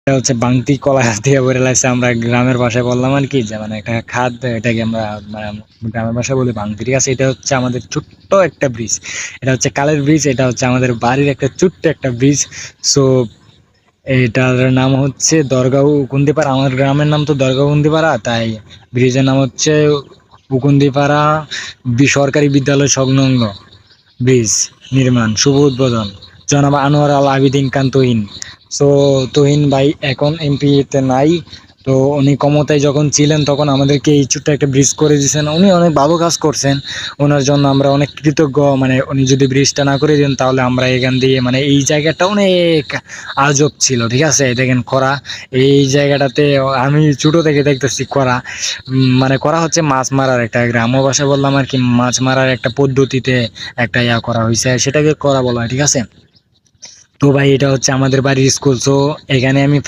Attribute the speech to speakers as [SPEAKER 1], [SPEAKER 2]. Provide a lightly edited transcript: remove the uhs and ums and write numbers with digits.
[SPEAKER 1] এটা হচ্ছে বাংতি কলা গাছ দিয়ে ভরে লাগছে। আমরা গ্রামের ভাষায় বললাম আর কি, যে মানে একটা খাদ, এটাকে আমরা মানে গ্রামের ভাষায় বলি বাংতি। ঠিক আছে, এটা হচ্ছে আমাদের ছোট্ট একটা ব্রিজ। এটা হচ্ছে কালের ব্রিজ, এটা হচ্ছে আমাদের বাড়ির একটা ছোট্ট একটা ব্রিজ। সো এটার নাম হচ্ছে দরগাঁও উকুন্দিপাড়া। আমার গ্রামের নাম তো দরগাঁও উকুন্দিপাড়া, তাই ব্রিজের নাম হচ্ছে উকুন্দিপাড়া সরকারি বিদ্যালয় সংলগ্ন ব্রিজ নির্মাণ শুভ উদ্বোধন জনাব আনোয়ার আল আবিদিন খান তুহিন। সো তুহিন ভাই এখন এমপি তে নাই, তো উনি ক্ষমতায় যখন ছিলেন তখন আমাদেরকে এই ছোট্ট একটা ব্রিজ করে দিয়েছেন। উনি অনেক ভালো কাজ করছেন, ওনার জন্য আমরা অনেক কৃতজ্ঞ। মানে উনি যদি ব্রিজটা না করে দেন তাহলে আমরা এখান দিয়ে মানে এই জায়গাটা অনেক আজব ছিল। ঠিক আছে, দেখেন করা এই জায়গাটাতে আমি ছোট থেকে দেখতেছি করা, মানে করা হচ্ছে মাছ মারার একটা, গ্রাম্য ভাষায় বললাম আর কি, মাছ মারার একটা পদ্ধতিতে একটা ইয়া করা হয়েছে, সেটাকে করা বলা হয়। ঠিক আছে, তো ভাই এটা হচ্ছে আমাদের বাড়ির স্কুল। সো এখানে আমি